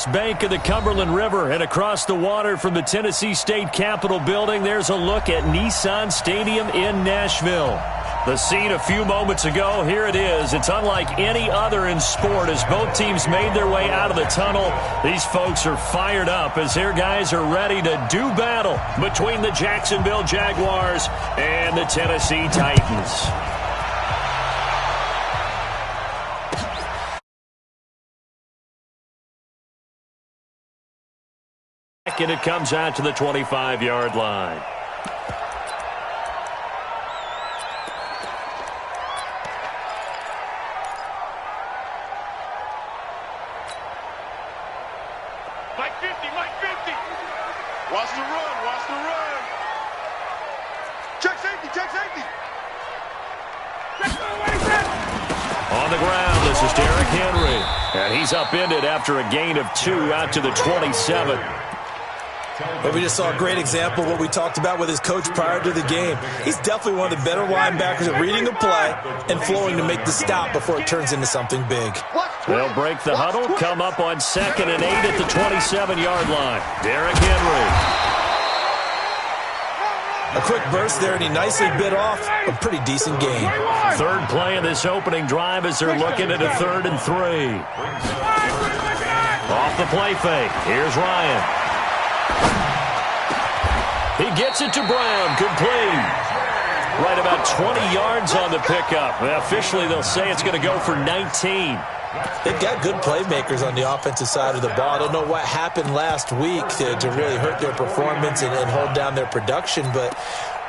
Bank of the Cumberland River, and across the water from the Tennessee State Capitol building, there's a look at Nissan Stadium in Nashville. The scene a few moments ago, here it is. It's unlike any other in sport as both teams made their way out of the tunnel. These folks are fired up as their guys are ready to do battle between the Jacksonville Jaguars and the Tennessee Titans. And it comes out to the 25-yard line. Mike 50, Mike 50. Watch the run, watch the run. Check safety, check safety. On the ground, this is Derrick Henry. And he's upended after a gain of 2 out to the 27. But we just saw a great example of what we talked about with his coach prior to the game. He's definitely one of the better linebackers at reading the play and flowing to make the stop before it turns into something big. They'll break the huddle, come up on 2nd and 8 at the 27-yard line. Derrick Henry. A quick burst there, and he nicely bit off a pretty decent gain. Third play of this opening drive as they're looking at a 3rd and 3. Off the play fake. Here's Ryan. He gets it to Brown, complete. Right about 20 yards on the pickup. Well, officially, they'll say it's going to go for 19. They've got good playmakers on the offensive side of the ball. I don't know what happened last week to really hurt their performance and hold down their production, but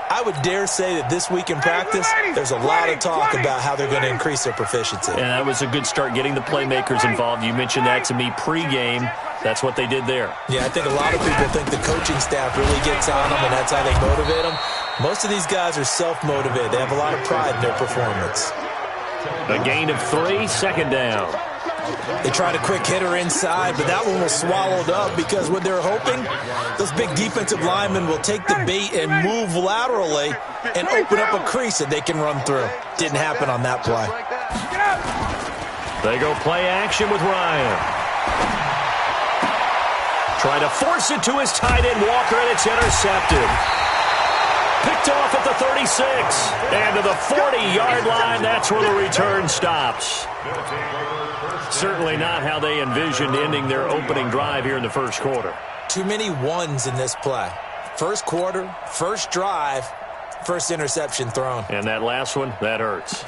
I would dare say that this week in practice, there's a lot of talk about how they're going to increase their proficiency. And that was a good start, getting the playmakers involved. You mentioned that to me pregame. That's what they did there. Yeah, I think a lot of people think the coaching staff really gets on them, and that's how they motivate them. Most of these guys are self-motivated. They have a lot of pride in their performance. A gain of 3, 2nd down. They tried a quick hitter inside, but that one was swallowed up because what they're hoping, those big defensive linemen will take the bait and move laterally and open up a crease that they can run through. Didn't happen on that play. They go play action with Ryan. Trying to force it to his tight end, Walker, and it's intercepted. Picked off at the 36. And to the 40-yard line, that's where the return stops. Certainly not how they envisioned ending their opening drive here in the first quarter. Too many ones in this play. First quarter, first drive, first interception thrown. And that last one, that hurts.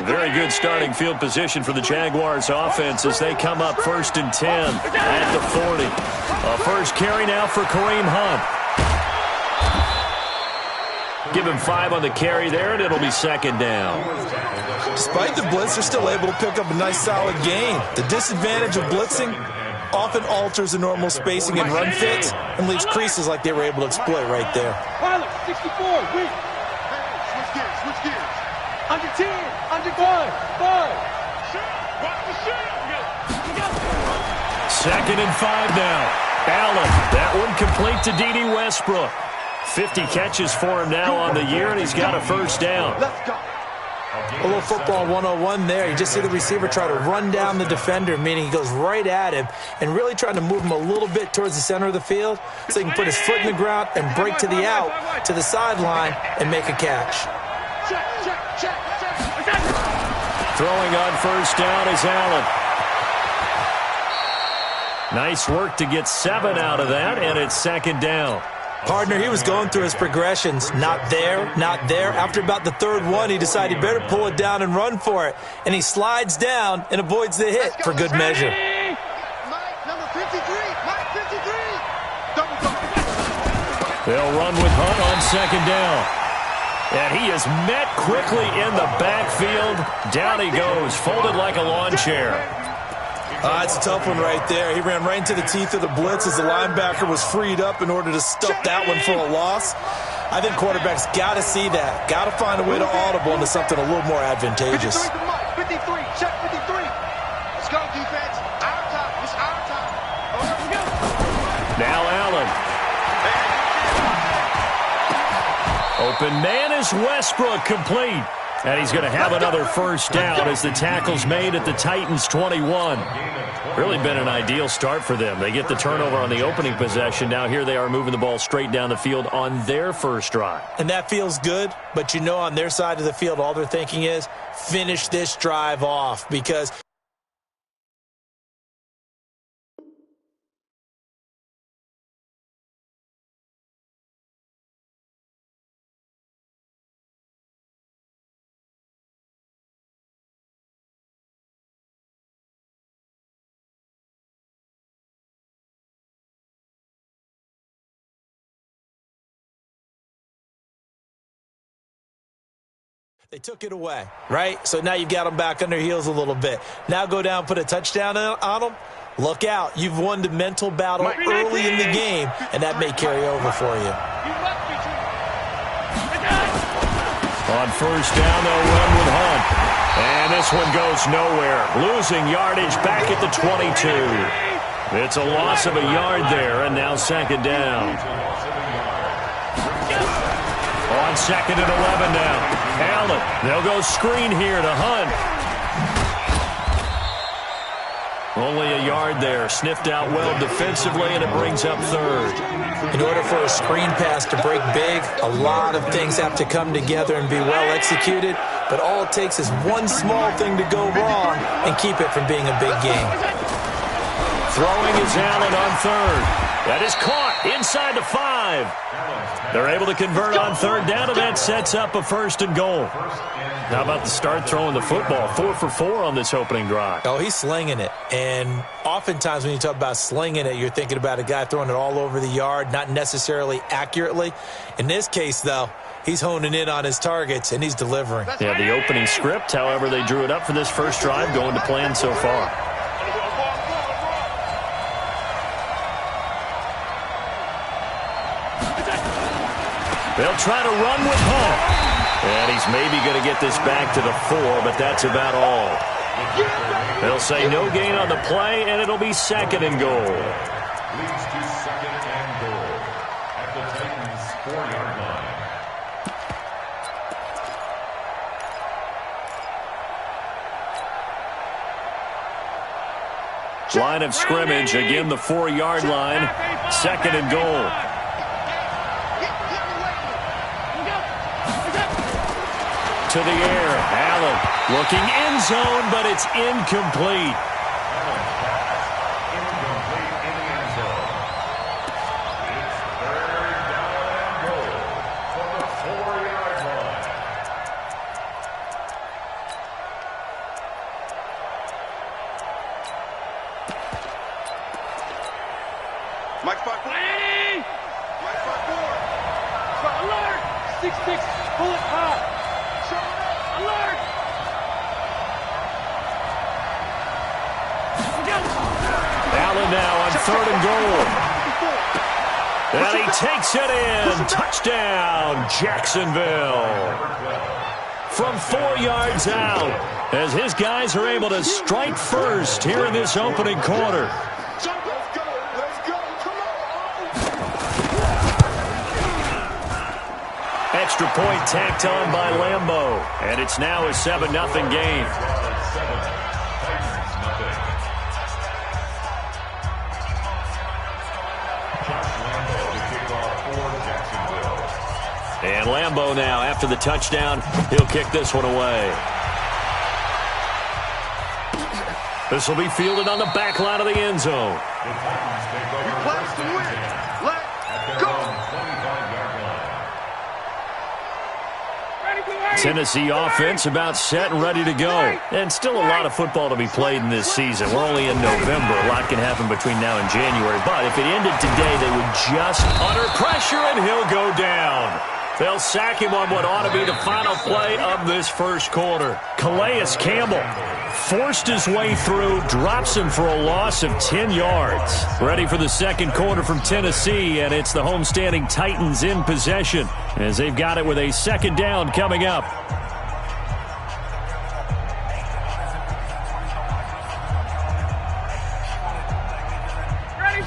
Very good starting field position for the Jaguars offense as they come up 1st and 10 at the 40. A first carry now for Kareem Hunt. Give him 5 on the carry there, and it'll be 2nd down. Despite the blitz, they're still able to pick up a nice solid gain. The disadvantage of blitzing often alters the normal spacing and run fits and leaves creases like they were able to exploit right there. 64, wait. Switch gears, switch gears. Under 10, under 5. Watch the shot. 2nd and 5 now. Allen, that one complete to D.D. Westbrook. 50 catches for him now on the year, and he's got a first down. Let's go. A little football 101 there. You just see the receiver try to run down the defender, meaning he goes right at him and really trying to move him a little bit towards the center of the field so he can put his foot in the ground and break to the out, to the sideline, and make a catch. Check. Throwing on first down is Allen. Nice work to get 7 out of that, and it's 2nd down. Partner, he was going through his progressions. Not there, not there. After about the 3rd one, he decided he better pull it down and run for it. And he slides down and avoids the hit for good measure. Mike, number 53. Mike, 53. Double go. They'll run with Hunt on 2nd down. And he is met quickly in the backfield. Down he goes, folded like a lawn chair. It's a tough one right there. He ran right into the teeth of the blitz as the linebacker was freed up in order to stuff that one for a loss. I think quarterbacks got to see that. Got to find a way to audible into something a little more advantageous. 53, check 53. Let's go, defense. Our time. It's our time. Let's go. Now Allen. Open man is Westbrook, complete. And he's going to have another first down as the tackle's made at the Titans' 21. Really been an ideal start for them. They get the turnover on the opening possession. Now here they are moving the ball straight down the field on their first drive. And that feels good, but you know on their side of the field all they're thinking is finish this drive off because they took it away, right? So now you've got them back on their heels a little bit. Now go down, put a touchdown on them. Look out. You've won the mental battle early in the game, and that may carry over for you. On first down, they'll run with Hunt. And this one goes nowhere. Losing yardage back at the 22. It's a loss of a yard there, and now second down. On second and 11 now. Allen, they'll go screen here to Hunt. Only a yard there. Sniffed out well defensively, and it brings up third. In order for a screen pass to break big, a lot of things have to come together and be well executed, but all it takes is one small thing to go wrong and keep it from being a big game. Throwing is Allen on third. That is caught inside the 5. They're able to convert on third down, and that sets up a first and goal. How about the start throwing the football? 4 for 4 on this opening drive. Oh, he's slinging it. And oftentimes when you talk about slinging it, you're thinking about a guy throwing it all over the yard, not necessarily accurately. In this case, though, he's honing in on his targets, and he's delivering. Yeah, the opening script, however, they drew it up for this first drive, going to plan so far. They'll try to run with Hunt. And he's maybe going to get this back to the 4, but that's about all. They'll say no gain on the play, and it'll be second and goal. Leads to second and goal at the Titans' 4-yard line. Line of scrimmage, again the 4-yard line. Second and goal. To the air, Allen looking end zone, but it's incomplete. Incomplete in the end zone. It's third down and goal from the 4-yard line. Mike 5-4. Mike 5-4. Alert! 6-6, pull it high. Alert! Allen now on third and goal. And he takes it in. Touchdown, Jacksonville. From 4 yards out, as his guys are able to strike first here in this opening quarter. Extra point tacked on by Lambeau. And it's now a 7-0 game. And Lambeau now, after the touchdown, he'll kick this one away. This will be fielded on the back line of the end zone. Request to win. Let go. Tennessee offense about set and ready to go. And still a lot of football to be played in this season. We're only in November. A lot can happen between now and January. But if it ended today, they would just under pressure, and he'll go down. They'll sack him on what ought to be the final play of this first quarter. Calais Campbell forced his way through, drops him for a loss of 10 yards. Ready for the second quarter from Tennessee, and it's the homestanding Titans in possession as they've got it with a second down coming up.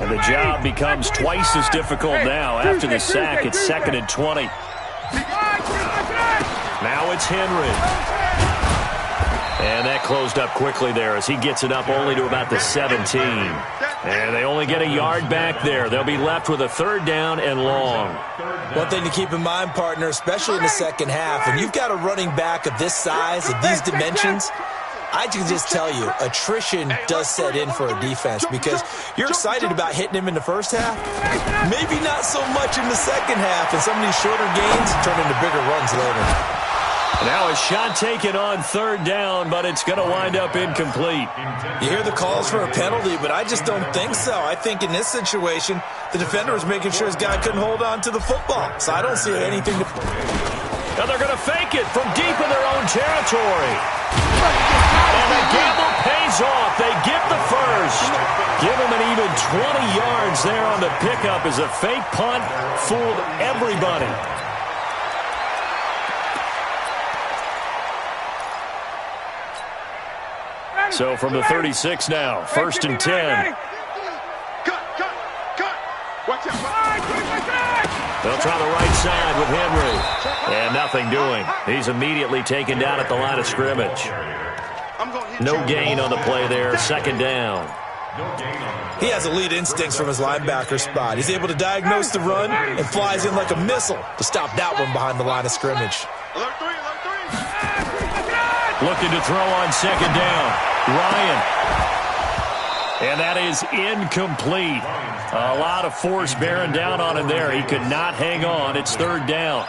And the job becomes twice as difficult now after the sack. It's second and 20. Now now it's Henry. And that closed up quickly there as he gets it up only to about the 17. And they only get a yard back there. They'll be left with a 3rd down and long. One thing to keep in mind, partner, especially in the second half, when you've got a running back of this size, of these dimensions, I can just tell you, attrition does set in for a defense because you're excited about hitting him in the first half. Maybe not so much in the second half, and some of these shorter gains turn into bigger runs later. Now a shot taken on 3rd down, but it's going to wind up incomplete. You hear the calls for a penalty, but I just don't think so. I think in this situation, the defender was making sure his guy couldn't hold on to the football. So I don't see anything to... Now they're going to fake it from deep in their own territory. And the gamble pays off. They get the first. Give them an even 20 yards there on the pickup as a fake punt fooled everybody. So from the 36 now, 1st and 10. Watch out. They'll try the right side with Henry. And nothing doing. He's immediately taken down at the line of scrimmage. No gain on the play there. 2nd down. He has elite instincts from his linebacker spot. He's able to diagnose the run and flies in like a missile to stop that one behind the line of scrimmage. Alert 3. Looking to throw on 2nd down. Ryan. And that is incomplete. A lot of force bearing down on him there. He could not hang on. It's 3rd down.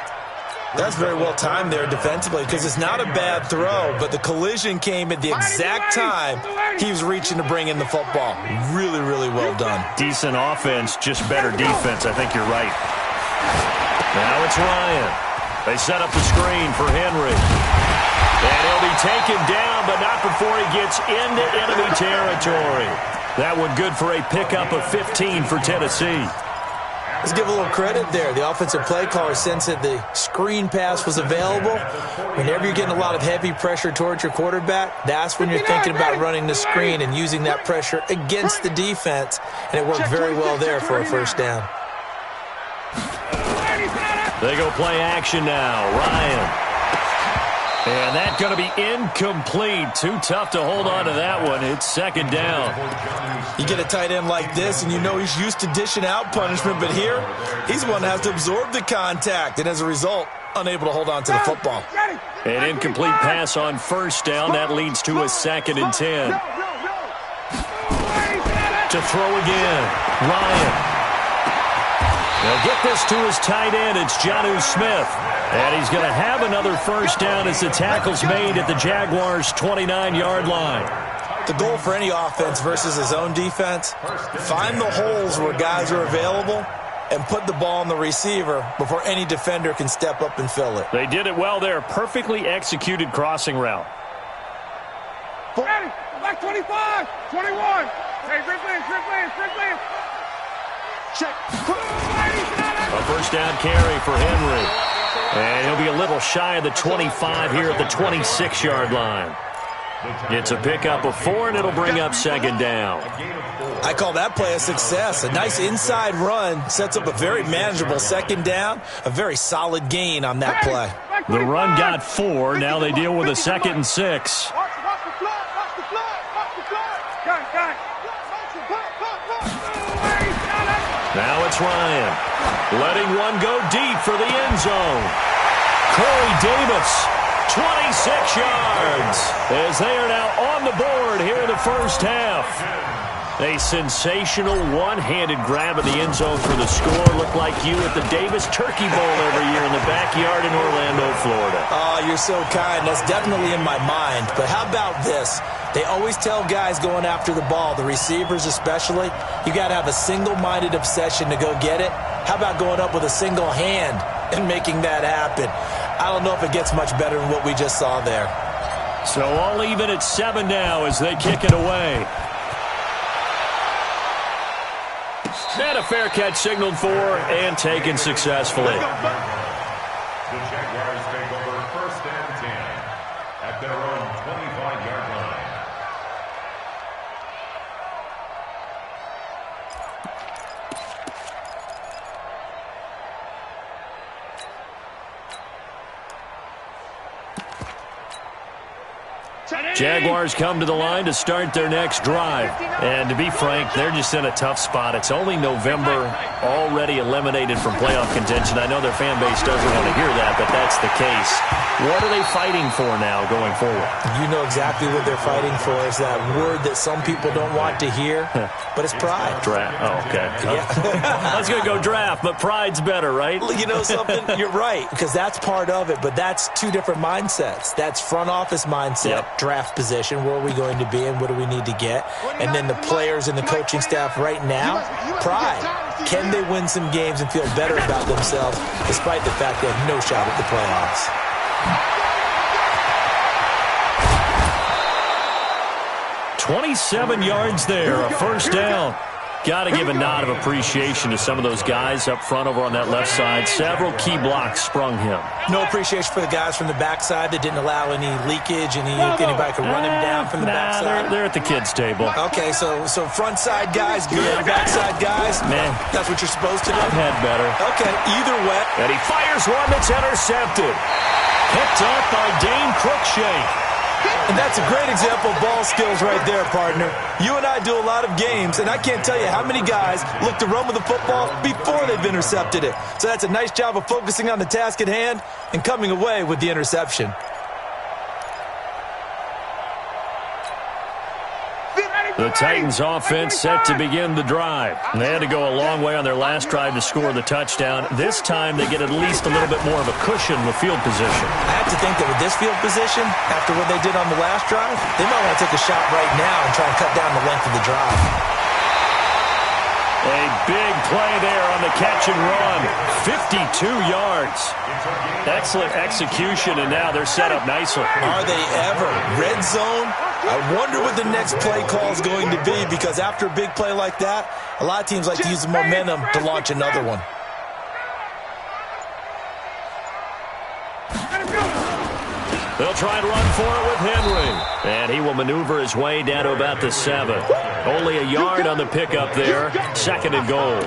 That's very well timed there defensively because it's not a bad throw, but the collision came at the exact time he was reaching to bring in the football. Really, really well done. Decent offense, just better defense. I think you're right. Now it's Ryan. They set up the screen for Henry. And he'll be taken down, but not before he gets into enemy territory. That one good for a pickup of 15 for Tennessee. Let's give a little credit there. The offensive play caller sensed that the screen pass was available. Whenever you're getting a lot of heavy pressure towards your quarterback, that's when you're thinking about running the screen and using that pressure against the defense. And it worked very well there for a 1st down. They go play action now. Ryan. And that's going to be incomplete. Too tough to hold on to that one. It's 2nd down. You get a tight end like this, and you know he's used to dishing out punishment, but here, he's the one that has to absorb the contact, and as a result, unable to hold on to the football. An incomplete pass on 1st down. That leads to a 2nd and 10. To throw again. Ryan. They'll get this to his tight end. It's Jonnu Smith. And he's going to have another 1st down as the tackle's made at the Jaguars' 29-yard line. The goal for any offense versus his own defense, find the holes where guys are available and put the ball on the receiver before any defender can step up and fill it. They did it well there. Perfectly executed crossing route. Ready. Back 25. 21. Hey, Strickland. Check. A 1st down carry for Henry. And he'll be a little shy of the 25 here at the 26-yard line. It's a pickup of 4, and it'll bring up 2nd down. I call that play a success. A nice inside run sets up a very manageable 2nd down, a very solid gain on that play. The run got 4. Now they deal with a 2nd and 6. Now it's Ryan. Letting one go deep for the end zone. Corey Davis, 26 yards, as they are now on the board here in the first half. A sensational one-handed grab in the end zone for the score. Looked like you at the Davis Turkey Bowl every year in the backyard in Orlando, Florida. Oh, you're so kind. That's definitely in my mind. But how about this? They always tell guys going after the ball, the receivers especially, you got to have a single-minded obsession to go get it. How about going up with a single hand and making that happen? I don't know if it gets much better than what we just saw there. So all even at 7 now as they kick it away. And a fair catch signaled for and taken successfully. The Jaguars take over 1st and 10 at their own 25-yard line. Jaguars come to the line to start their next drive. And to be frank, they're just in a tough spot. It's only November, already eliminated from playoff contention. I know their fan base doesn't want to hear that, but that's the case. What are they fighting for now going forward? You know exactly what they're fighting for. Is that word that some people don't want to hear, but it's pride. Draft. Oh, okay. Yeah. I was going to go draft, but pride's better, right? You know something? You're right, because that's part of it, but that's two different mindsets. That's front office mindset, draft position, where are we going to be and what do we need to get? And then the players and the coaching staff right now, pride. Can they win some games and feel better about themselves despite the fact they have no shot at the playoffs? 27 yards there, a first down. Got to give a nod of appreciation to some of those guys up front over on that left side. Several key blocks sprung him. No appreciation for the guys from the backside that didn't allow any leakage, anybody could run him down from the backside. They're at the kids' table. Okay, so front side guys good, backside guys, man, that's what you're supposed to do. I've had better. Okay, either way. And he fires one that's intercepted. Picked up by Dane Cruikshank. And that's a great example of ball skills right there, partner. You and I do a lot of games, and I can't tell you how many guys look to run with the football before they've intercepted it. So that's a nice job of focusing on the task at hand and coming away with the interception. The Titans offense set to begin the drive. They had to go a long way on their last drive to score the touchdown. This time they get at least a little bit more of a cushion with field position. I have to think that with this field position, after what they did on the last drive, they might want to take a shot right now and try and cut down the length of the drive. A big play there on the catch and run. 52 yards. Excellent execution, and now they're set up nicely. Are they ever? Red zone? I wonder what the next play call is going to be, because after a big play like that, a lot of teams like to use the momentum to launch another one. They'll try and run for it with Henry. And he will maneuver his way down to about the 7. Only a yard on the pickup there. Second and goal.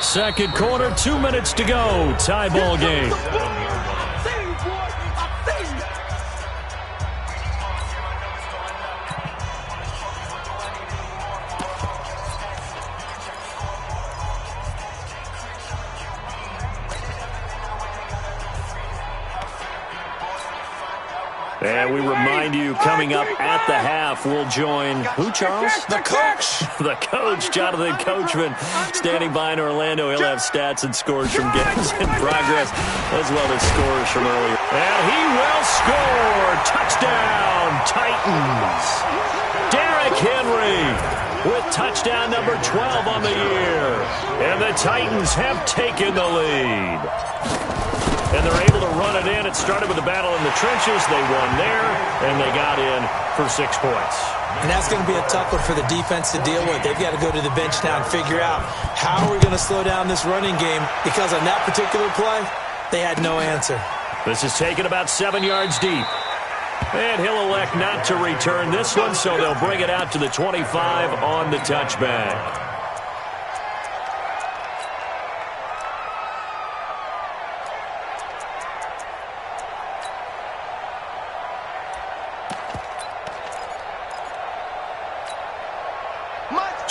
Second quarter, 2 minutes to go. Tie ball game. And we remind you, coming up at the half, we'll join who, Charles? The coach. The coach, Jonathan Coachman, standing by in Orlando. He'll have stats and scores from games in progress, as well as scores from earlier. And he will score. Touchdown, Titans. Derrick Henry with touchdown number 12 on the year. And the Titans have taken the lead. And they're able to run it in. It started with a battle in the trenches. They won there, and they got in for 6 points. And that's going to be a tough one for the defense to deal with. They've got to go to the bench now and figure out how are we going to slow down this running game, because on that particular play, they had no answer. This is taken about 7 yards deep. And he'll elect not to return this one, so they'll bring it out to the 25 on the touchback.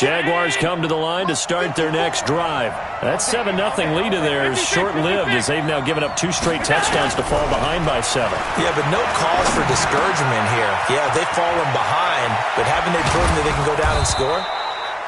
Jaguars come to the line to start their next drive. That 7-0 lead of theirs is short-lived, as they've now given up 2 straight touchdowns to fall behind by 7. Yeah, but no cause for discouragement here. Yeah, they've fallen behind, but haven't they proven that they can go down and score?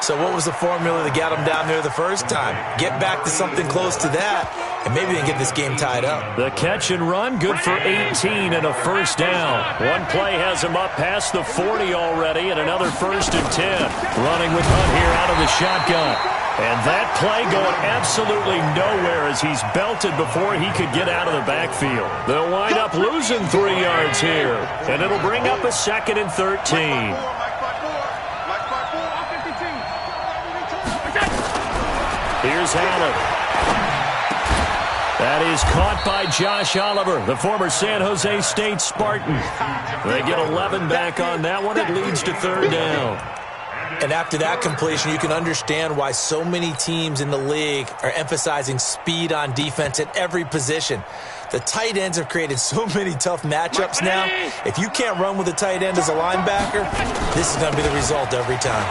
So what was the formula that got them down there the first time? Get back to something close to that, and maybe they can get this game tied up. The catch and run, good for 18 and a first down. One play has him up past the 40 already, and another 1st and 10. Running with Hunt here out of the shotgun. And that play going absolutely nowhere as he's belted before he could get out of the backfield. They'll wind up losing 3 yards here, and it'll bring up a 2nd and 13. Here's Allen. That is caught by Josh Oliver, the former San Jose State Spartan. They get 11 back on that one. It leads to 3rd down. And after that completion, you can understand why so many teams in the league are emphasizing speed on defense at every position. The tight ends have created so many tough matchups now. If you can't run with a tight end as a linebacker, this is going to be the result every time.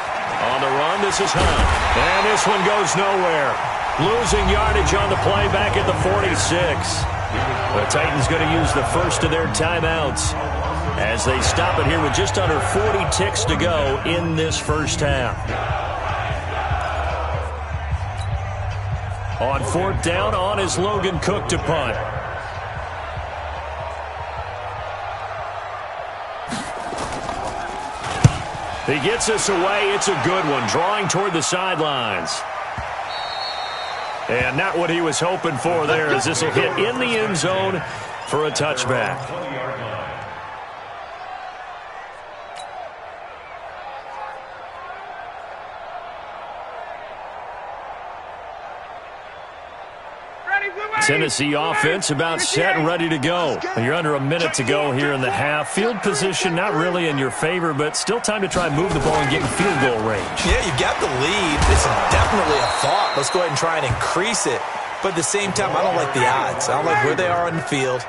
On the run, this is Hunt. And this one goes nowhere. Losing yardage on the play back at the 46. The Titans going to use the first of their timeouts as they stop it here with just under 40 ticks to go in this first half. On 4th down, on is Logan Cook to punt. He gets us away. It's a good one, drawing toward the sidelines. And not what he was hoping for there, as this will hit in the end zone for a touchback. Tennessee offense about set and ready to go. You're under a minute to go here in the half. Field position not really in your favor, but still time to try and move the ball and get in field goal range. Yeah, you've got the lead. This is definitely a thought. Let's go ahead and try and increase it. But at the same time, I don't like the odds. I don't like where they are on the field.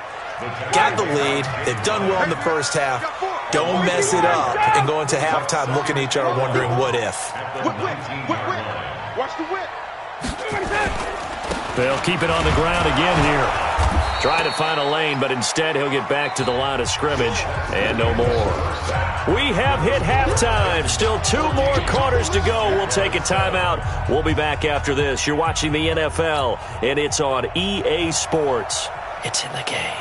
Got the lead. They've done well in the first half. Don't mess it up and go into halftime looking at each other wondering what if. Watch the whip. They'll keep it on the ground again here. Trying to find a lane, but instead he'll get back to the line of scrimmage and no more. We have hit halftime. Still 2 more quarters to go. We'll take a timeout. We'll be back after this. You're watching the NFL, and it's on EA Sports. It's in the game.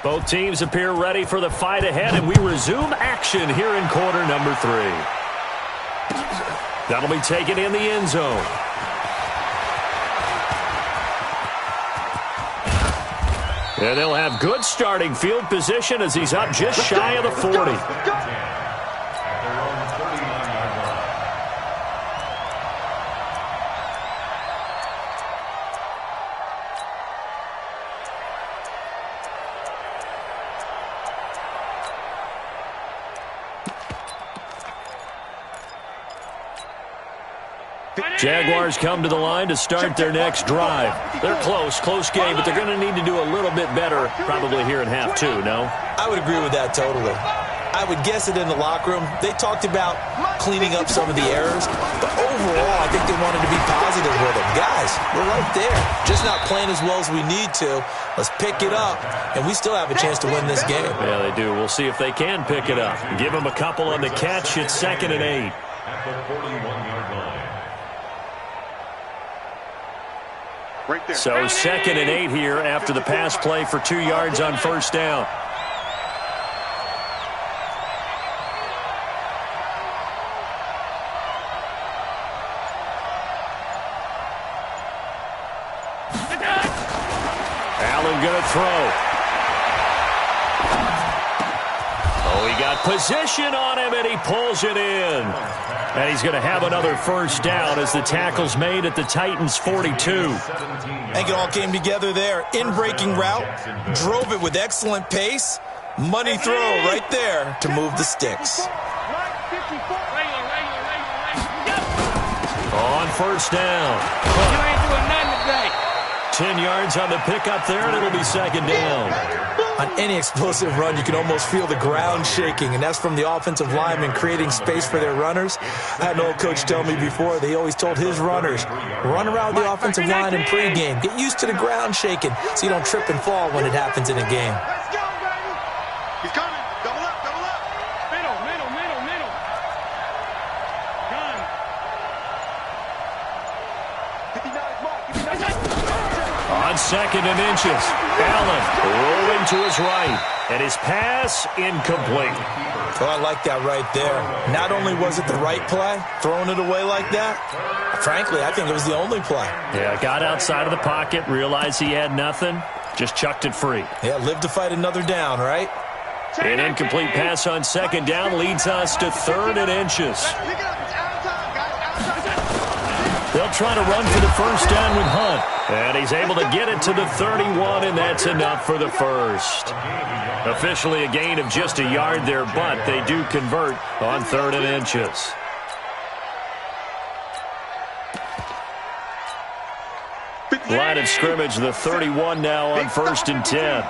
Both teams appear ready for the fight ahead, and we resume action here in quarter number 3. That'll be taken in the end zone. And they'll have good starting field position as he's up just shy of the 40. Jaguars come to the line to start their next drive. They're close game, but they're going to need to do a little bit better probably here in half 2, no? I would agree with that totally. I would guess it in the locker room. They talked about cleaning up some of the errors, but overall, I think they wanted to be positive with them. Guys, we're right there. Just not playing as well as we need to. Let's pick it up, and we still have a chance to win this game. Yeah, they do. We'll see if they can pick it up. Give them a couple on the catch. It's 2nd and 8. At the 41-yard line. Right there. So 2nd and 8 here after the pass play for 2 yards on first down. Allen going to throw. Oh, he got position on him, and he pulls it in. And he's going to have another first down as the tackle's made at the Titans' 42. I think it all came together there. In-breaking route, drove it with excellent pace. Money throw right there to move the sticks. On first down. 10 yards on the pickup there, and it'll be 2nd down. On any explosive run, you can almost feel the ground shaking, and that's from the offensive linemen creating space for their runners. I had an old coach tell me before, they always told his runners, run around the offensive line in pregame. Get used to the ground shaking so you don't trip and fall when it happens in a game. Let's go, baby. He's coming. Double up, double up. Middle. Gun. 59 mark. On 2nd and inches, Allen rolling to his right, and his pass incomplete. Oh, I like that right there. Not only was it the right play, throwing it away like that, frankly, I think it was the only play. Yeah, got outside of the pocket, realized he had nothing, just chucked it free. Yeah, live to fight another down, right? An incomplete pass on 2nd down leads us to 3rd and inches. Pick it up. It's out of time, guys. Out of time. They'll They'll try to run for the first down with Hunt. And he's able to get it to the 31, and that's enough for the first. Officially a gain of just a yard there, but they do convert on 3rd and inches. Line of scrimmage, the 31 now on 1st and 10.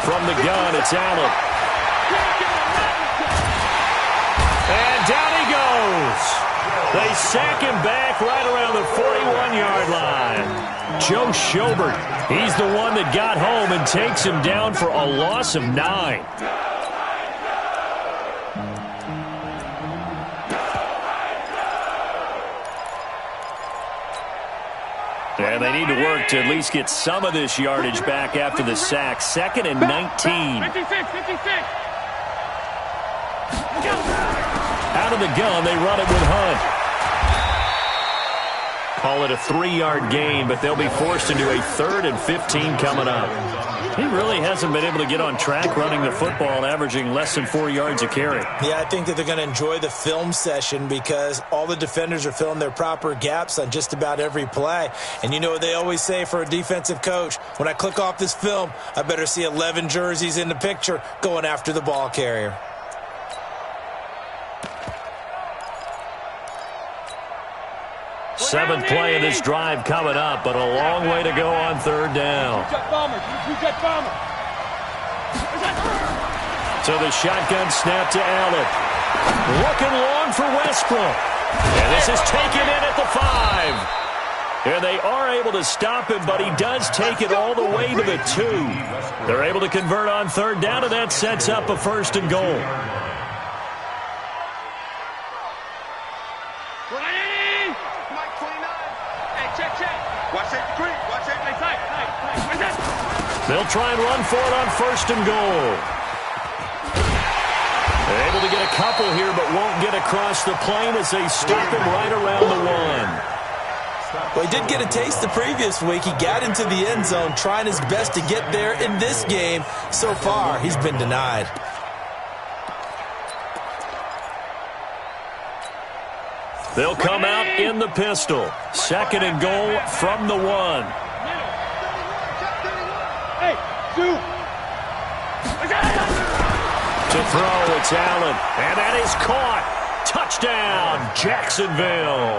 From the gun, it's Allen. And down he goes. They sack him back right around the 41-yard line. Joe Schobert, he's the one that got home and takes him down for a loss of 9. And they need to work to at least get some of this yardage back after the sack. 2nd and 19. 56. Out of the gun, they run it with Hunt. Call it a 3-yard gain, but they'll be forced into a 3rd and 15 coming up. He really hasn't been able to get on track running the football, averaging less than 4 yards a carry. Yeah, I think that they're going to enjoy the film session because all the defenders are filling their proper gaps on just about every play. And you know what they always say for a defensive coach? When I click off this film, I better see 11 jerseys in the picture going after the ball carrier. Seventh play of this drive coming up, but a long way to go on 3rd down. So the shotgun snap to Allen. Looking long for Westbrook. And this is taken in at the 5. And they are able to stop him, but he does take it all the way to the 2. They're able to convert on 3rd down, and that sets up a 1st and goal. They'll try and run for it on 1st and goal. They're able to get a couple here, but won't get across the plane as they stop him right around the 1. Well, he did get a taste the previous week. He got into the end zone trying his best to get there in this game. So far, he's been denied. They'll come out in the pistol. 2nd and goal from the 1. To throw, it's Allen. And that is caught. Touchdown, Jacksonville.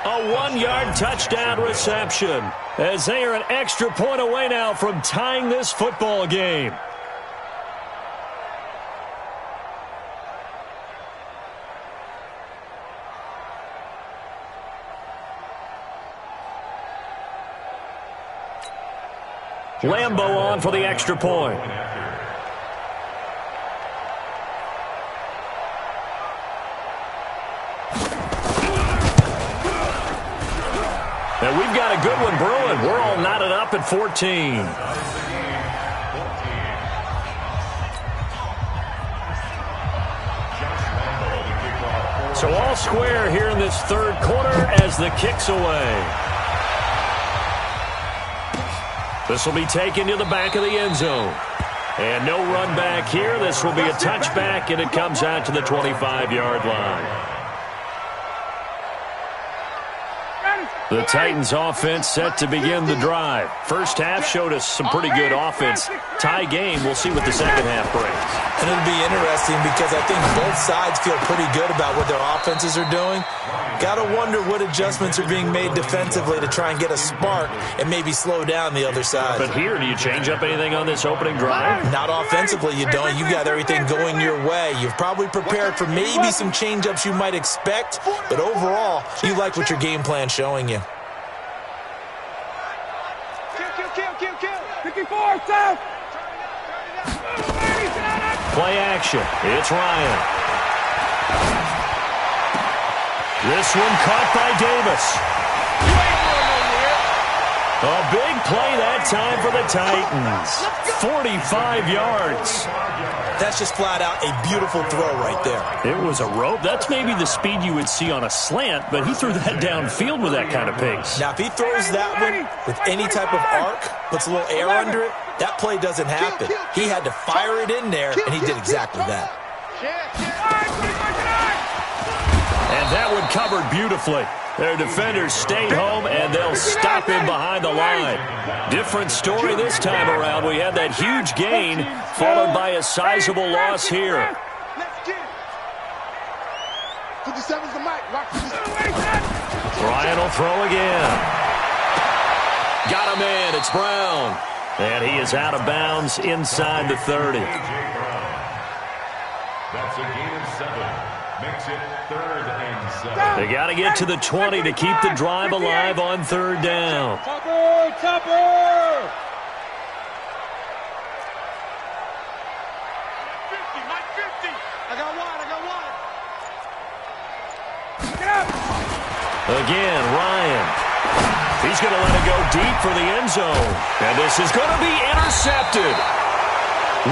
A 1-yard touchdown reception as they are an extra point away now from tying this football game. Lambeau on for the extra point. And we've got a good one brewing. We're all knotted up at 14. So all square here in this 3rd quarter as the kick's away. This will be taken to the back of the end zone. And no run back here. This will be a touchback, and it comes out to the 25-yard line. The Titans offense set to begin the drive. First half showed us some pretty good offense. Tie game, we'll see what the second half brings. And it'll be interesting because I think both sides feel pretty good about what their offenses are doing. Got to wonder what adjustments are being made defensively to try and get a spark and maybe slow down the other side. But here, do you change up anything on this opening drive? Not offensively, you don't. You've got everything going your way. You've probably prepared for maybe some change-ups you might expect, but overall, you like what your game plan's showing you. Play action. It's Ryan. This one caught by Davis. A big play that time for the Titans. 45 yards. That's just flat out a beautiful throw right there. It was a rope. That's maybe the speed you would see on a slant, but he threw that downfield with that kind of pace. Now, if he throws that one with any type of arc, puts a little air under it, that play doesn't happen. He had to fire it in there, and he did exactly that. And that one covered beautifully. Their defenders stayed home, and they'll stop him behind the line. Different story this time around. We had that huge gain, followed by a sizable loss here. Let's get it. 57's the mic. Rock 57. Ryan will throw again. Got a man. It's Brown. And he is out of bounds inside the 30. That's a gain of 7. Makes it 3rd and 7. They got to get to the 20 to keep the drive alive on 3rd down. Topper! Topper! 50, Mike 50. I got one. Get up! Again, Ryan. He's going to let it go deep for the end zone. And this is going to be intercepted.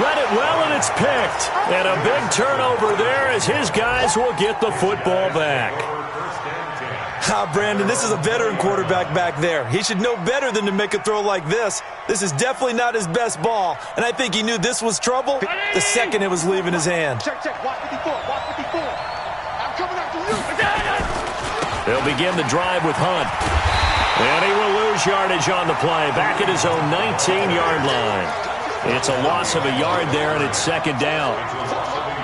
Read it well, and it's picked. And a big turnover there as his guys will get the football back. Brandon, this is a veteran quarterback back there. He should know better than to make a throw like this. This is definitely not his best ball, and I think he knew this was trouble the second it was leaving his hand. Check. Watch 54. I'm coming after you. They'll begin the drive with Hunt. And he will lose yardage on the play, back at his own 19-yard line. It's a loss of a yard there, and it's 2nd down.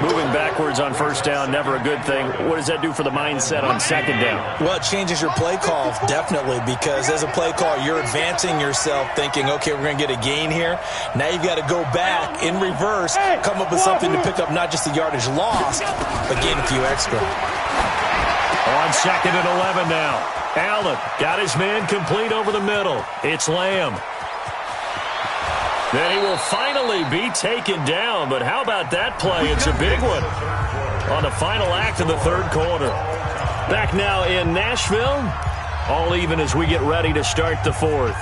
Moving backwards on 1st down, never a good thing. What does that do for the mindset on 2nd down? Well, it changes your play call, definitely, because as a play call, you're advancing yourself thinking, okay, we're going to get a gain here. Now you've got to go back in reverse, come up with something to pick up not just the yardage lost, but gain a few extra. On 2nd and 11 now. Allen got his man complete over the middle. It's Lamb. Then he will finally be taken down, but how about that play? It's a big one on the final act of the 3rd quarter. Back now in Nashville, all even as we get ready to start the 4th.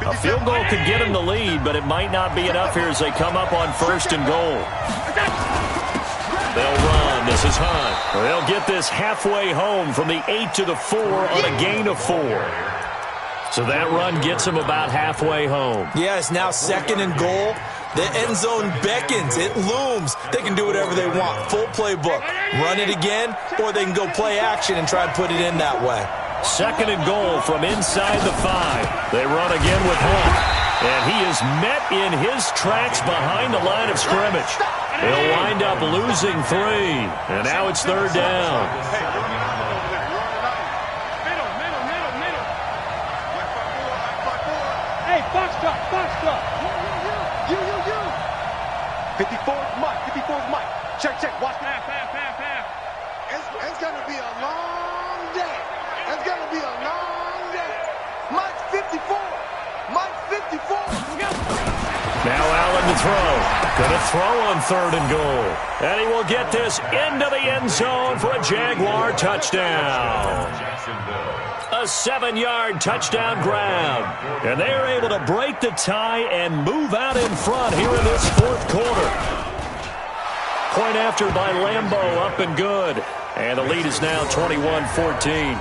A field goal could get him the lead, but it might not be enough here as they come up on 1st and goal. They'll run. This is Hunt. They'll get this halfway home from the 8 to the 4 on a gain of 4. So that run gets them about halfway home. Yeah, it's now 2nd and goal. The end zone beckons. It looms. They can do whatever they want. Full playbook. Run it again, or they can go play action and try to put it in that way. 2nd and goal from inside the 5. They run again with Hunt. And he is met in his tracks behind the line of scrimmage. He'll wind up losing 3. And now it's 3rd down. Middle. Hey, box truck. You. 54's Mike. Check. Watch the half. It's going to be a long day. Mike 54. Now Allen to throw. Gonna throw on 3rd and goal. And he will get this into the end zone for a Jaguar touchdown. A 7-yard touchdown grab. And they are able to break the tie and move out in front here in this 4th quarter. Point after by Lambeau, up and good. And the lead is now 21-14.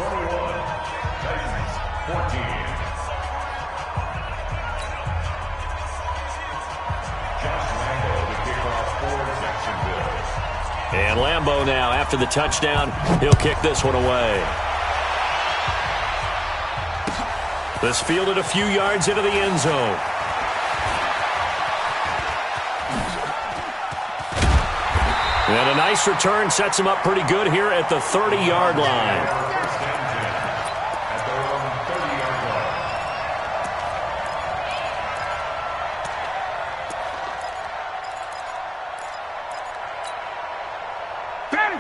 And Lambeau now, after the touchdown, he'll kick this one away. This fielded a few yards into the end zone. And a nice return sets him up pretty good here at the 30-yard line.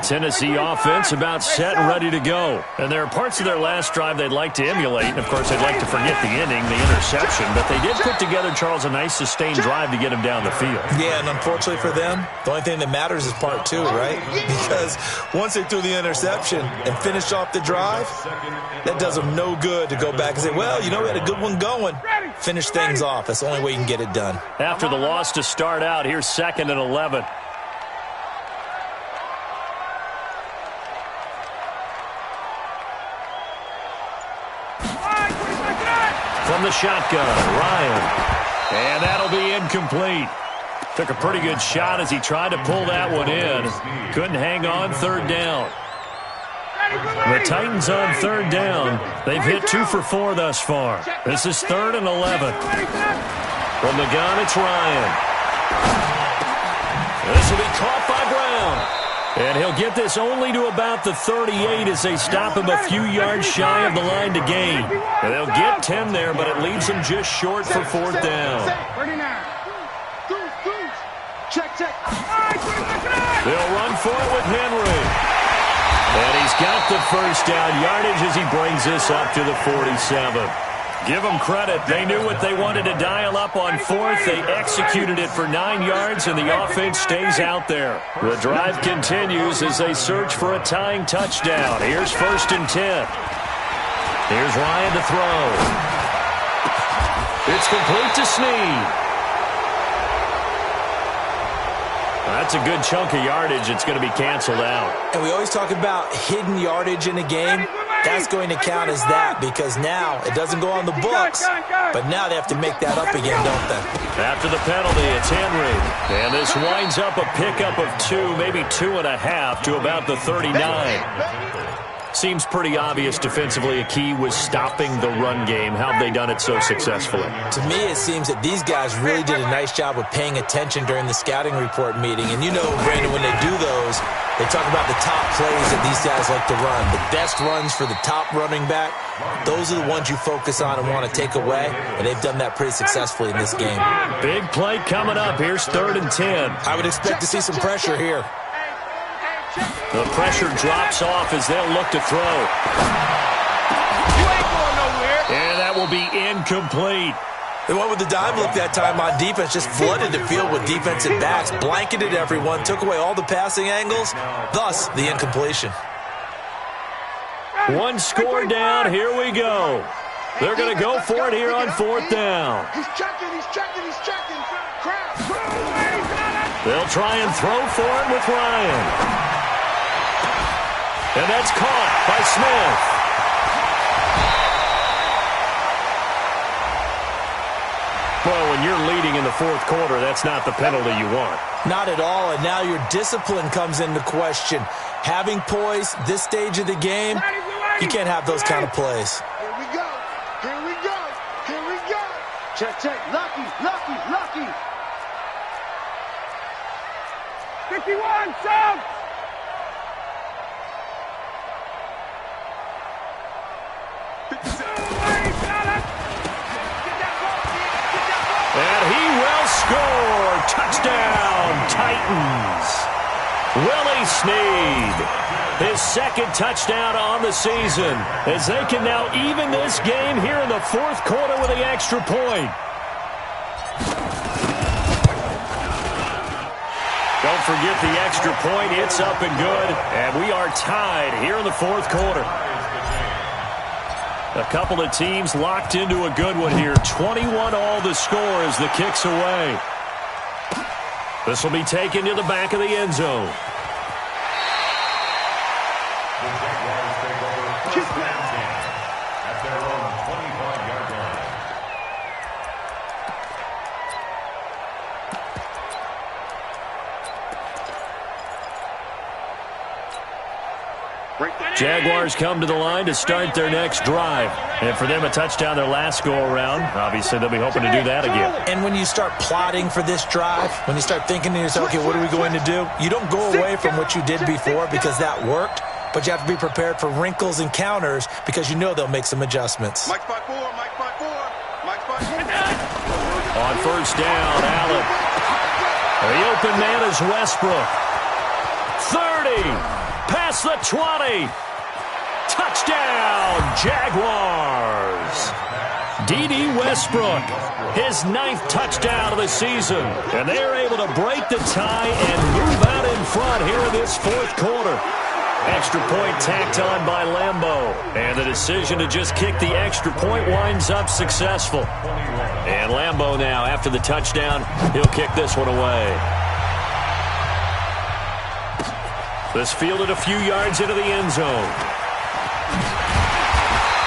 Tennessee offense about set and ready to go. And there are parts of their last drive they'd like to emulate. And, of course, they'd like to forget the ending, the interception. But they did put together, Charles, a nice sustained drive to get him down the field. Yeah, and unfortunately for them, the only thing that matters is part two, right? Because once they threw the interception and finished off the drive, that does them no good to go back and say, well, you know, we had a good one going. Finish things off. That's the only way you can get it done. After the loss to start out, here's 2nd and 11. From the shotgun, Ryan. And that'll be incomplete. Took a pretty good shot as he tried to pull that one in. Couldn't hang on, 3rd down. The Titans on 3rd down. They've hit 2 for 4 thus far. This is 3rd and 11. From the gun, it's Ryan. This will be caught by Brown. And he'll get this only to about the 38 as they stop him a few yards shy of the line to gain. And they'll get 10 there, but it leaves them just short for 4th down. They'll run for it with Henry. And he's got the 1st down yardage as he brings this up to the 47. Give them credit. They knew what they wanted to dial up on 4th. They executed it for 9 yards, and the offense stays out there. The drive continues as they search for a tying touchdown. Here's 1st and 10. Here's Ryan to throw. It's complete to Snead. That's a good chunk of yardage. It's going to be canceled out. And we always talk about hidden yardage in a game. That's going to count as that because now it doesn't go on the books, but now they have to make that up again, don't they? After the penalty, it's Henry. And this winds up a pickup of 2, maybe 2.5 to about the 39. Seems pretty obvious defensively a key was stopping the run game. How have they done it so successfully? To me, it seems that these guys really did a nice job of paying attention during the scouting report meeting. And you know, Brandon, when they do those, they talk about the top plays that these guys like to run. The best runs for the top running back, those are the ones you focus on and want to take away. And they've done that pretty successfully in this game. Big play coming up. Here's 3rd and 10. I would expect to see some pressure here. The pressure drops off as they'll look to throw. You ain't going nowhere. And that will be incomplete. They went with the dime look that time on defense, just flooded the field with defensive backs, blanketed everyone, took away all the passing angles, thus the incompletion. 1 score down, here we go. They're going to go for it here on 4th down. He's checking. Crowd. They'll try and throw for it with Ryan. And that's caught by Smith. Well, when you're leading in the 4th quarter, that's not the penalty you want. Not at all, and now your discipline comes into question. Having poise this stage of the game, you can't have those kind of plays. Here we go. Check. Lucky. 51, Sam! And he will score. Touchdown, Titans. Willie Snead. His 2nd touchdown on the season as they can now even this game here in the 4th quarter with the extra point. Don't forget the extra point. It's up and good. And we are tied here in the 4th quarter. A couple of teams locked into a good one here. 21 all the score as the kick's away. This will be taken to the back of the end zone. At their own 25-yard line. Jaguars come to the line to start their next drive. And for them, a touchdown their last go-around. Obviously, they'll be hoping to do that again. And when you start plotting for this drive, when you start thinking to yourself, okay, what are we going to do? You don't go away from what you did before because that worked, but you have to be prepared for wrinkles and counters because you know they'll make some adjustments. Mike 5-4. On 1st down, Allen. The open man is Westbrook. 30. across the 20. Touchdown, Jaguars. D.D. Westbrook, his 9th touchdown of the season. And they're able to break the tie and move out in front here in this 4th quarter. Extra point tacked on by Lambeau. And the decision to just kick the extra point winds up successful. And Lambeau now, after the touchdown, he'll kick this one away. This fielded a few yards into the end zone.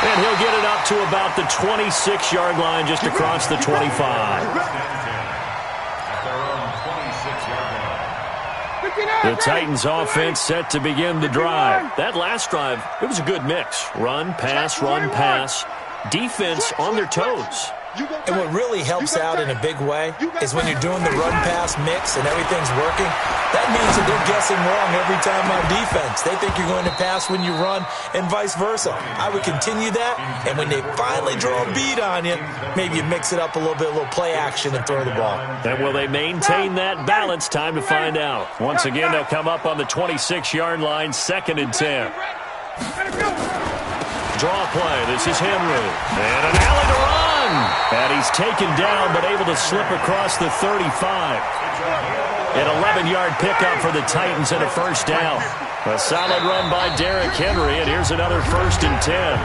And he'll get it up to about the 26-yard line, just across the 25. The Titans offense set to begin the drive. That last drive, it was a good mix. Run, pass. Defense on their toes. And what really helps out in a big way is when you're doing the run-pass mix and everything's working, that means that they're guessing wrong every time on defense. They think you're going to pass when you run and vice versa. I would continue that, and when they finally draw a bead on you, maybe you mix it up a little bit, a little play action, and throw the ball. And will they maintain that balance? Time to find out. Once again, they'll come up on the 26-yard line, 2nd and 10. Draw play. This is Henry. And an alley to run. And he's taken down, but able to slip across the 35. An 11-yard pickup for the Titans and a first down. A solid run by Derrick Henry, and here's another 1st and 10.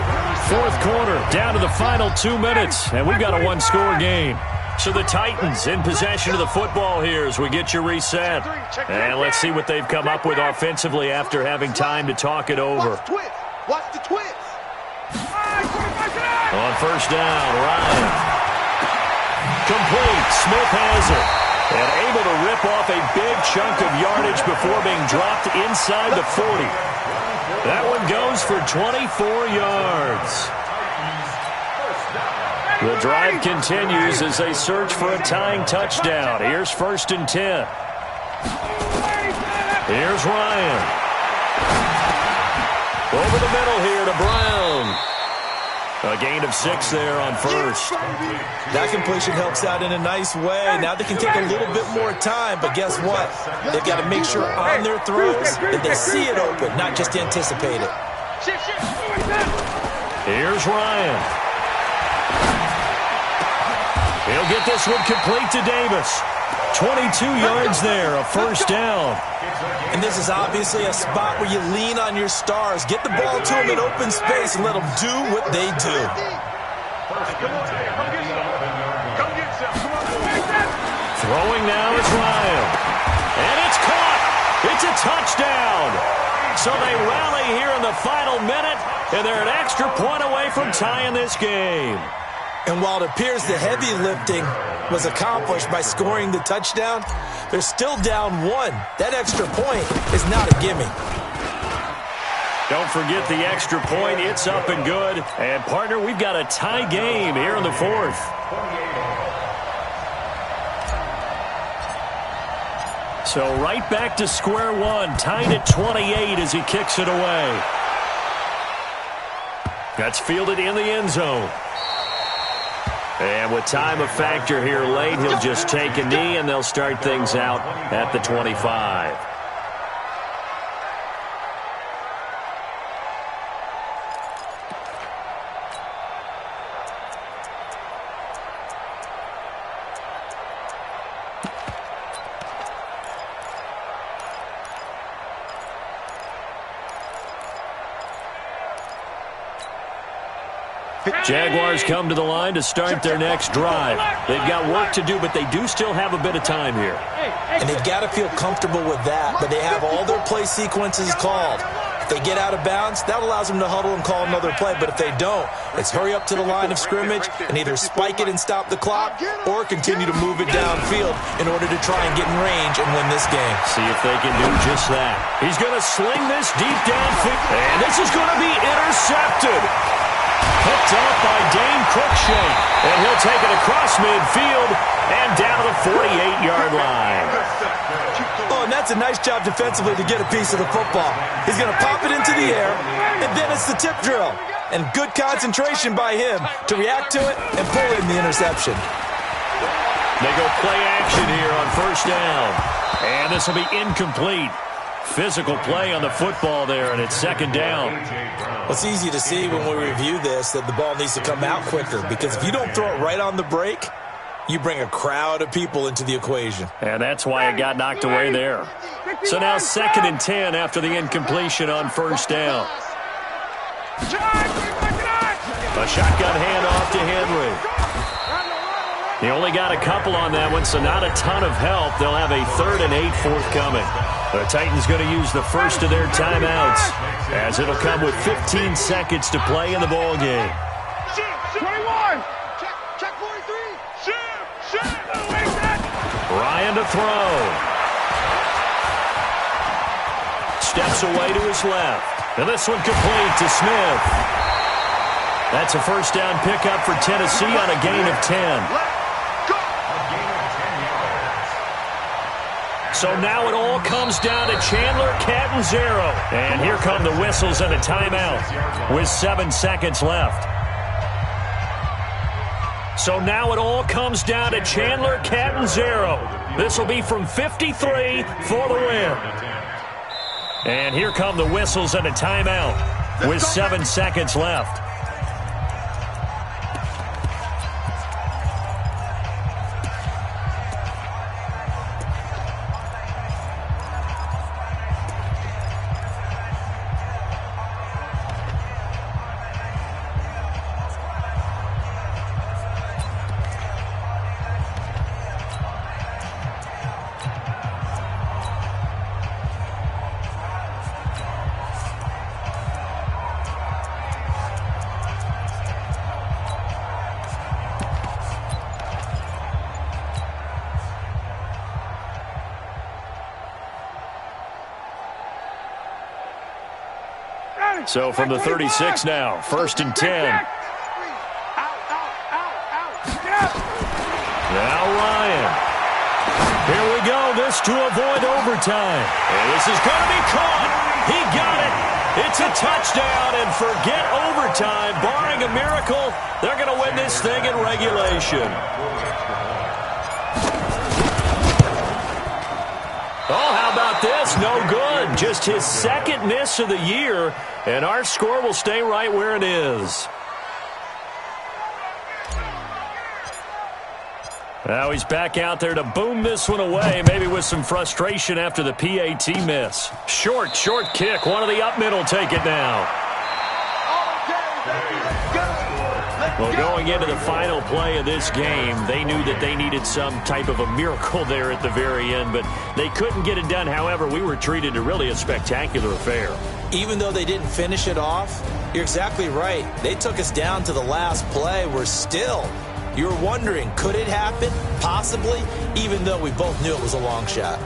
4th quarter, down to the final 2 minutes, and we've got a one-score game. So the Titans in possession of the football here as we get you reset. And let's see what they've come up with offensively after having time to talk it over. Watch the twist. On first down, Ryan. Complete. Smith has it. And able to rip off a big chunk of yardage before being dropped inside the 40. That one goes for 24 yards. The drive continues as they search for a tying touchdown. Here's 1st and 10. Here's Ryan. Over the middle here to Brown. A gain of 6 there on first. That completion helps out in a nice way. Now they can take a little bit more time, but guess what? They've got to make sure on their throws that they see it open, not just anticipate it. Here's Ryan. He'll get this one complete to Davis. 22 yards there, a first down. And this is obviously a spot where you lean on your stars. Get the ball to them in open space and let them do what they do. Throwing now is Ryan. And it's caught. It's a touchdown. So they rally here in the final minute, and they're an extra point away from tying this game. And while it appears the heavy lifting was accomplished by scoring the touchdown, they're still down 1. That extra point is not a gimme. Don't forget the extra point. It's up and good. And, partner, we've got a tie game here in the 4th. So right back to square one, tied at 28 as he kicks it away. That's fielded in the end zone. And with time a factor here late, he'll just take a knee, and they'll start things out at the 25. Jaguars come to the line to start their next drive. They've got work to do, but they do still have a bit of time here. And they've got to feel comfortable with that, but they have all their play sequences called. If they get out of bounds, that allows them to huddle and call another play, but if they don't, it's hurry up to the line of scrimmage and either spike it and stop the clock or continue to move it downfield in order to try and get in range and win this game. See if they can do just that. He's going to sling this deep downfield, and this is going to be intercepted. Picked up by Dane Cruikshank, and he'll take it across midfield and down to the 48-yard line. Oh, and that's a nice job defensively to get a piece of the football. He's going to pop it into the air, and then it's the tip drill. And good concentration by him to react to it and pull in the interception. They go play action here on first down. And this will be incomplete. Physical play on the football there, and it's second down. Well, it's easy to see when we review this that the ball needs to come out quicker, because if you don't throw it right on the break, you bring a crowd of people into the equation. And that's why it got knocked away there. So now 2nd and 10 after the incompletion on first down. A shotgun handoff to Henry. He only got a couple on that one, so not a ton of help. They'll have a 3rd and 8 forthcoming. The Titans going to use the first of their timeouts, as it'll come with 15 seconds to play in the ball game. 21. Check 43. Ryan to throw. Steps away to his left. And this one complete to Smith. That's a first down pickup for Tennessee on a gain of 10. So now it all comes down to Chandler Catanzaro. And here come the whistles and a timeout with 7 seconds left. So now it all comes down to Chandler Catanzaro. This will be from 53 for the win. And here come the whistles and a timeout with 7 seconds left. So from the 36 now, 1st and 10. Now Ryan. Here we go. This to avoid overtime. And this is going to be caught. He got it. It's a touchdown, and forget overtime. Barring a miracle, they're going to win this thing in regulation. Oh, how about this? No good. Just his 2nd miss of the year, and our score will stay right where it is. Now he's back out there to boom this one away, maybe with some frustration after the PAT miss. Short kick. One of the up mid will take it now. Well, going into the final play of this game, they knew that they needed some type of a miracle there at the very end, but they couldn't get it done. However, we were treated to really a spectacular affair. Even though they didn't finish it off, you're exactly right. They took us down to the last play. You're wondering, could it happen? Possibly, even though we both knew it was a long shot.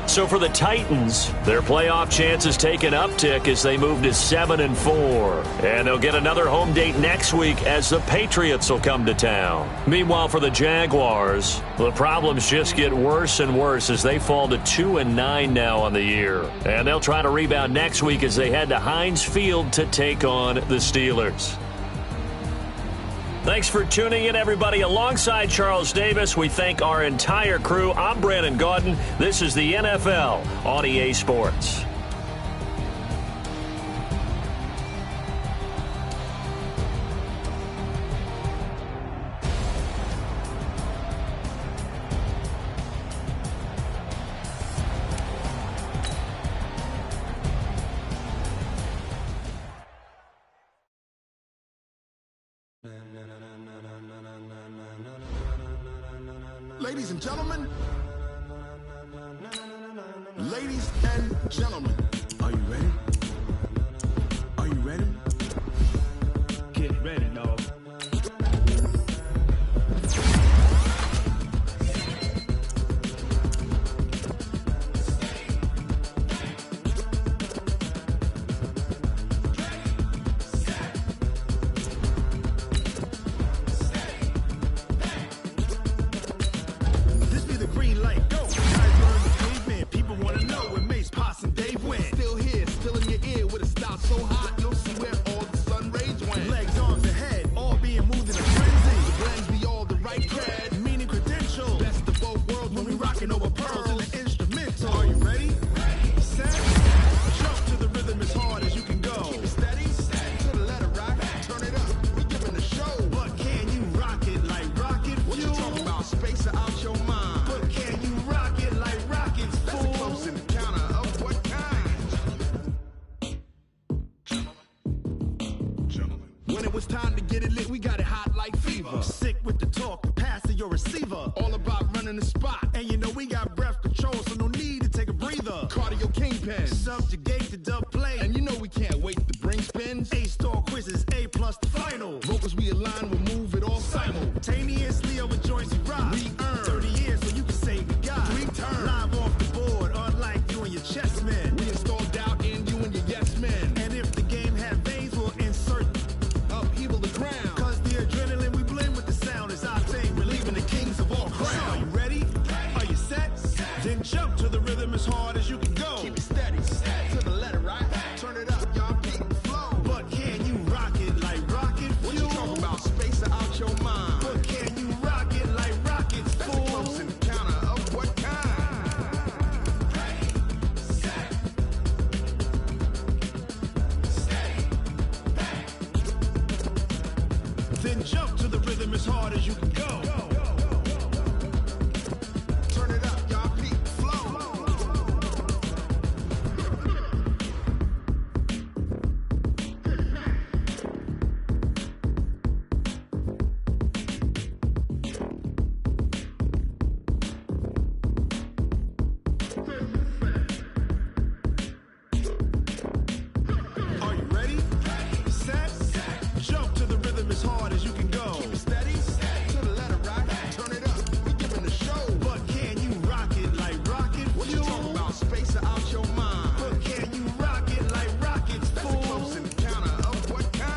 So for the Titans, their playoff chances take an uptick as they move to 7-4. And they'll get another home date next week as the Patriots will come to town. Meanwhile, for the Jaguars, the problems just get worse and worse as they fall to 2-9 now on the year. And they'll try to rebound next week as they head to Heinz Field to take on the Steelers. Thanks for tuning in, everybody. Alongside Charles Davis, we thank our entire crew. I'm Brandon Gaudin. This is the NFL on EA Sports. Ladies and gentlemen, are you ready? Are you ready? Get ready, dog. Still here, still in it's time to get it lit, we got it hot like fever. Sick with the talk, pass to your receiver. All about running the spot. And you know we got breath control, so no need to take a breather. Cardio kingpin. Subjugate the dub play. And you know we can't wait to bring spins. A-star quizzes, A+ the final. Vocals we align, we'll move it all Simultaneously over joints we rock. We earn 30 years so you can say we got 3 turns. live off the board, unlike you and your chess men. We install doubt in you and your yes men. And if the game had veins, we'll insert Upheaval the ground. cause the adrenaline we blend with the sound is our thing, relieving the kings of all crowns. Are you ready? Are you set? Then jump to the rhythm as hard as you can go. Keep it steady, to the letter, right? Turn it up, y'all, beat the flow. But can you rock it like rocket fuel? What you talking about? Space out your mind. But can you rock it like rockets, That's a close fool? encounter of what kind? Then jump to the rhythm as hard as you can go. Turn it up, y'all, beat the flow. Are you ready? Set? Jump to the rhythm as hard as you can go. Keep it steady, to the letter, right? Turn it up, we giving the show. But can you rock it like rocket What you fuel? talking about? Space out your mind. But can you rock it like rockets, That's a close fool? encounter of what kind?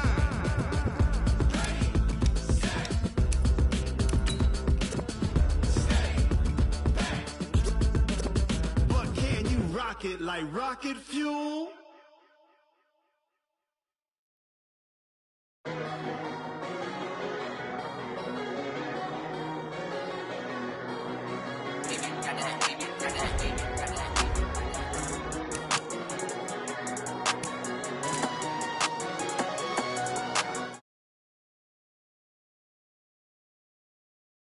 But can you rock it like rocket fuel?